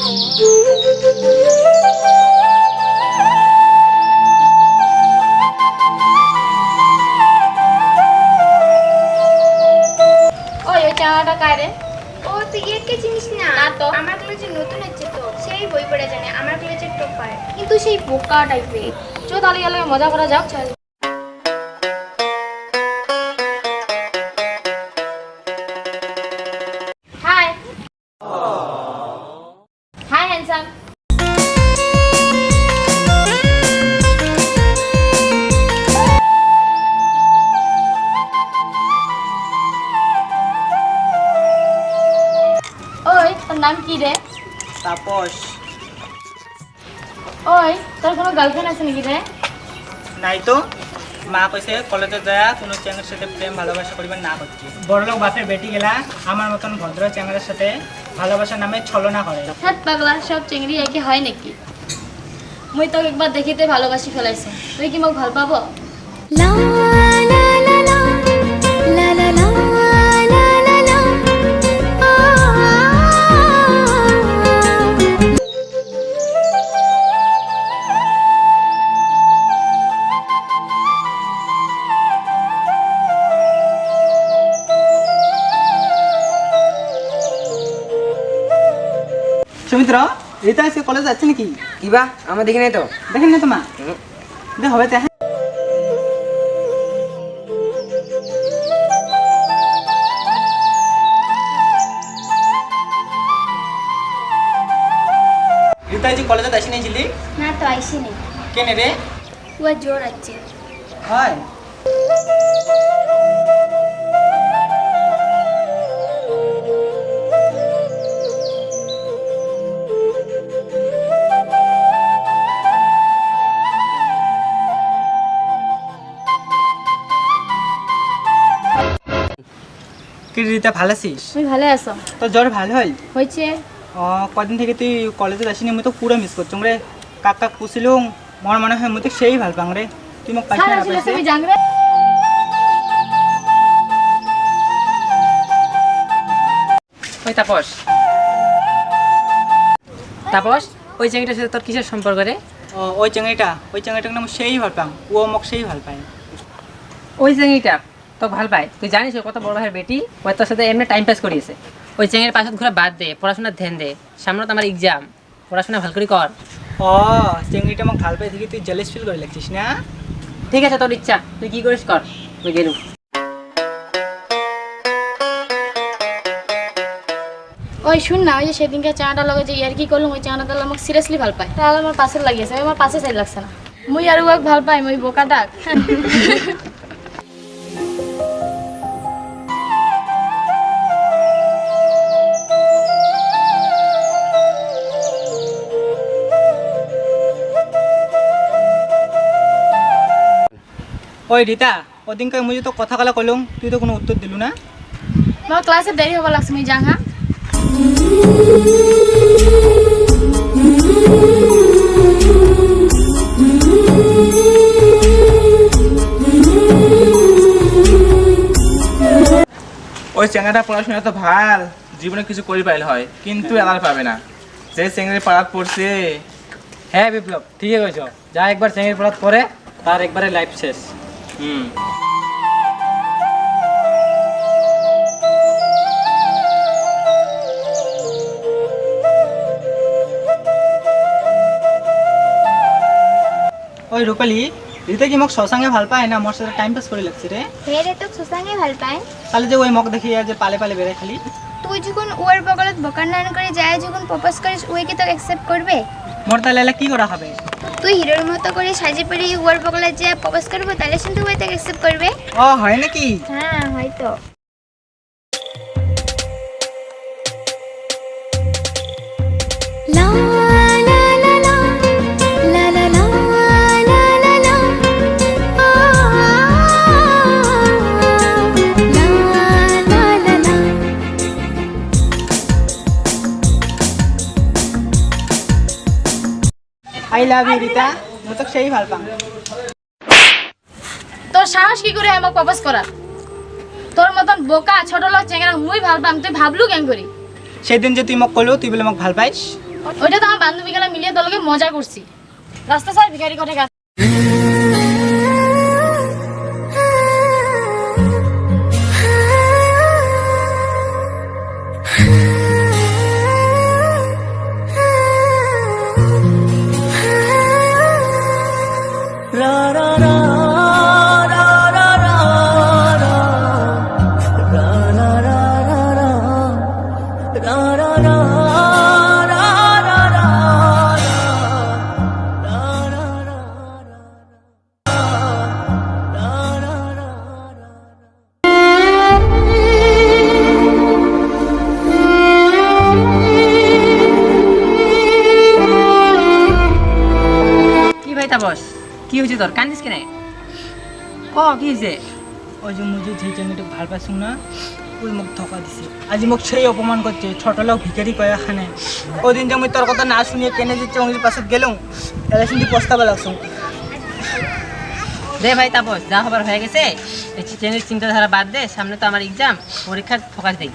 ওই চাটা কারে? ও তুই একে চিনিস না? না তো। আমার কলেজে নতুন হচ্ছে তো, সেই বই পড়ে জানে, আমার কলেজের টপার। কিন্তু সেই বোকা টাইপের। চো তাহলে গেলে মজা করা যাক। চল। High high handsome. ওই তোর নাম কি রে? তাপস। ওই তোর কোনো গার্লফ্রেন্ড আছে নাকি রে? নাই তো, মা কইছে কলেজে যায় কোনো চ্যাংড়ের সাথে প্রেম ভালোবাসা করবেন না করতে। বড়লোক বাপের বেটি গেলা আমার মতন ভদ্র চ্যাংড়ের সাথে ভালোবাসার নামে ছলনা করে। হাত পাগলা, সব চিংড়ি একই হয় নাকি? মুই তোকে একবার দেখিতে ভালোবাসি ফেলাইছো, তুই কি মোক ভাল পাব? সুমিত্র, রীতা আজকে কলেজ যাচ্ছে নাকি? কিবা আমার দেখি নাই তো। দেখেন না তোমা হবে তো। রীতা যে কলেজে আসি নাইছিলি? না তো আইসিনি, কেনে রে? ও জোর আছে। হয় কি রীতা, ভালো আছিস? তুমি ভালো আছো? তোর জ্বর ভালো হয়? হয়েছে। কদিন থেকে তুই কলেজে আসিনি, মুই তো পুরো মিস করছো রে। কাক কাক পুষিলুম, মোর মনে হয় মুই তো সেই ভাল পাং রে। তুই মোক পাইছ সারা না? ছিল তুমি জাংরে। ওই তাপস, তাপস ওই চ্যাংড়িটার সাথে তোর কিসের সম্পর্ক রে? ওই চ্যাংড়িটাকে না সেই ভাল পাং, ও মোক সেই ভাল পায়। ওই চ্যাংড়িটা তো ভাল পায়, তুই জানিস ও কত বড় ভাইয়ের বেটি, ওই তোর সাথে এমনি টাইম পাস করিয়েছে। ওই চ্যাংড়ির পাশে ঘুরে বাদ দে, পড়াশোনার ধ্যান দে, সামনে তো আমার এক্সাম, পড়াশোনা ভালো করে কর। চ্যাংড়িটা মোক ভাল পাই থেকে তুই জেলাস ফিল করে লাগছিস না? ঠিক আছে, তোর ইচ্ছা, তুই কি করিস কর, তুই গেলুম। ওই শুন না, ওই যে সেদিনকে চাটা লগে যে ইয়ার কি করলাম, ওই চাটা তাহলে আমাকে সিরিয়াসলি ভাল পায়, তাহলে আমার পাশে লাগিয়েছে, আমার পাশে সাইড লাগছে না। মুই আর ওকে ভাল পাই, মুই বোকা ডাক। ওই রীতা, ওদিনকে মুই তো কথা কলা কলুম, তুই তো কোনো উত্তর দিলু না। আমার ক্লাসে দেরি হবার লাগছে, মুই যাং। হ্যাঁ ওই চ্যাংড়াটা পড়াশোনা তো ভাল, জীবনে কিছু করি পাইল হয়, কিন্তু এলার পাবে না যে চ্যাংড়ি পাড়াত পড়ছে। হ্যাঁ বিপ্লব, ঠিকই কইছ, যা একবার চ্যাংড়ির পড়াত পরে তার একবারে লাইফ শেষ। ওই রূপালী, রীতা কি মোক সসাঙ্গে ভাল পায় না মোর সাথে টাইম পাস করে লাগছে রে? হে রে, তো সুসাঙ্গে ভাল পায়। তাহলে যে ওই মোক দেখি যে পালে পালে বেড়ে খালি। তুই যখন ওর বগলত বকান্নান করে যায়, যখন প্রপোজ করিস, ওই কি তোকে অ্যাকসেপ্ট করবে? মোর তাহলে কি করা হবে? তুই হিরোর মতো করে সাজে পড়ে ওর বগলত যে প্রপোজ করবো, তাহলে কিন্তু ওই তোকে অ্যাকসেপ্ট করবে। হয় নাকি? হ্যাঁ, হয়তো। আই লাভ ইউ রীতা, মুই তো সেই ভাল পাং। তোর সাহস কি করে আমাকে প্রপোজ করার? তোর মতন বোকা ছোট লোক চেঙ্গা মুই ভাল পাম, তুই ভাবলু কেন করি? সেদিন যে তুই মোক কলু তুই বলে মোক ভাল পাইস। ওইটা তো আমার বান্ধবী গেলা মিলিয়ে তোর লগে মজা করছি রাস্তা সার ভিখারি করে গেছে কি ভাই তাপস কি হয়েছে তোর কান্দিস কেন ক কি হয়েছে ওই যে মুই যে চ্যাংড়িটা ভাল পাইছো না ওই মোক ধোকা দিছে আজি মোক সেই অপমান করছে ছোট লোক ভিখারি কয়া খানে ওই দিন যে মুই তোর কথা না শুনিয়ে কেনে যে চেংড়ির পাশে গেলাম এলা শুনতে পস্তাবা লাগছো রে ভাই তাপস যা হবার হয়ে গেছে এই চিন্তাধারা বাদ দে সামনে তো আমার এক্সাম পরীক্ষার ফোকাস দেই